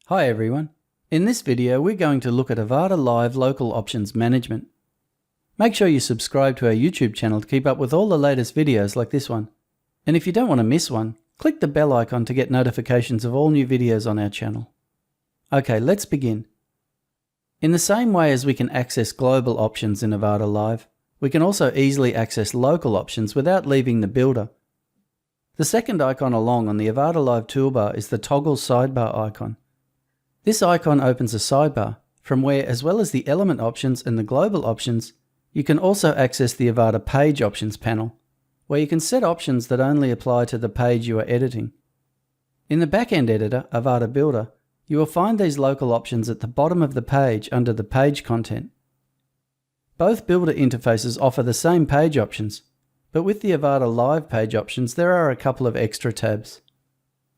Hi everyone. In this video we're going to look at Avada Live Local Options Management. Make sure you subscribe to our YouTube channel to keep up with all the latest videos like this one. And if you don't want to miss one, click the bell icon to get notifications of all new videos on our channel. Okay, let's begin. In the same way as we can access global options in Avada Live, we can also easily access local options without leaving the builder. The second icon along on the Avada Live toolbar is the toggle sidebar icon. This icon opens a sidebar from where, as well as the element options and the global options, you can also access the Avada Page Options panel, where you can set options that only apply to the page you are editing. In the backend editor, Avada Builder, you will find these local options at the bottom of the page under the page content. Both builder interfaces offer the same page options, but with the Avada Live page options there are a couple of extra tabs.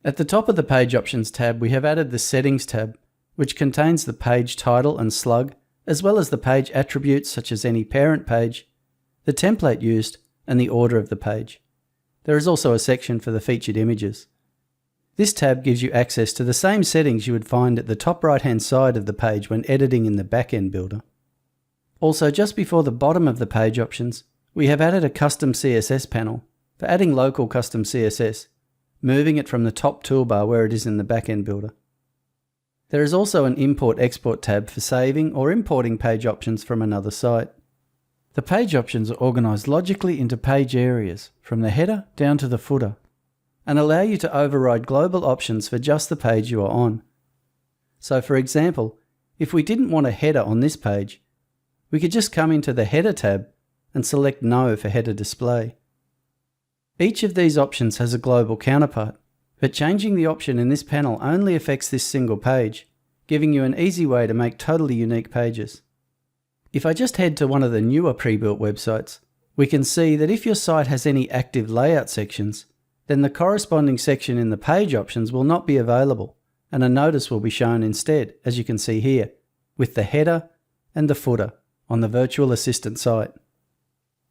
At the top of the Page Options tab we have added the Settings tab, which contains the page title and slug, as well as the page attributes such as any parent page, the template used, and the order of the page. There is also a section for the featured images. This tab gives you access to the same settings you would find at the top right hand side of the page when editing in the backend builder. Also, just before the bottom of the page options, we have added a custom CSS panel for adding local custom CSS, moving it from the top toolbar where it is in the backend builder. There is also an Import-Export tab for saving or importing page options from another site. The page options are organized logically into page areas, from the header down to the footer, and allow you to override global options for just the page you are on. So for example, if we didn't want a header on this page, we could just come into the Header tab and select No for header display. Each of these options has a global counterpart, but changing the option in this panel only affects this single page, giving you an easy way to make totally unique pages. If I just head to one of the newer pre-built websites, we can see that if your site has any active layout sections, then the corresponding section in the page options will not be available, and a notice will be shown instead, as you can see here, with the header and the footer on the virtual assistant site.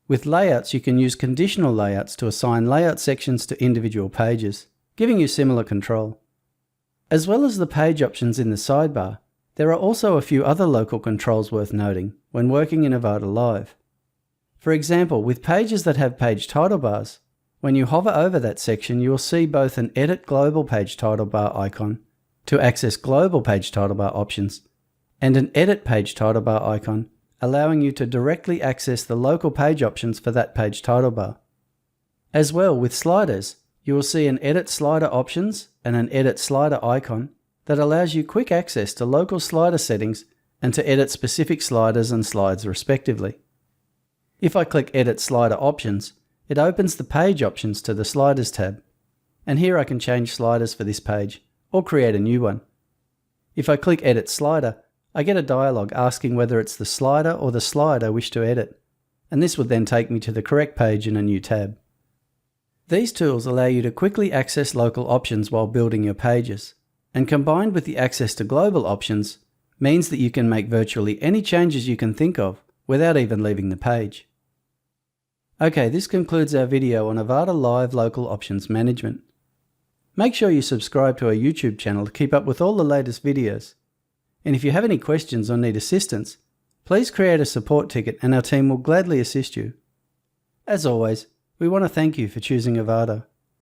With layouts, you can use conditional layouts to assign layout sections to individual pages, giving you similar control. As well as the page options in the sidebar, there are also a few other local controls worth noting when working in Avada Live. For example, with pages that have page title bars, when you hover over that section you will see both an Edit Global Page Title Bar icon to access global page title bar options, and an Edit Page Title Bar icon allowing you to directly access the local page options for that page title bar. As well, with sliders, you will see an Edit Slider Options and an Edit Slider icon that allows you quick access to local slider settings and to edit specific sliders and slides respectively. If I click Edit Slider Options, it opens the Page Options to the Sliders tab, and here I can change sliders for this page or create a new one. If I click Edit Slider, I get a dialog asking whether it's the slider or the slide I wish to edit, and this would then take me to the correct page in a new tab. These tools allow you to quickly access local options while building your pages, and combined with the access to global options, means that you can make virtually any changes you can think of without even leaving the page. Okay, this concludes our video on Avada Live Local Options Management. Make sure you subscribe to our YouTube channel to keep up with all the latest videos. And if you have any questions or need assistance, please create a support ticket and our team will gladly assist you. As always, we want to thank you for choosing Avada.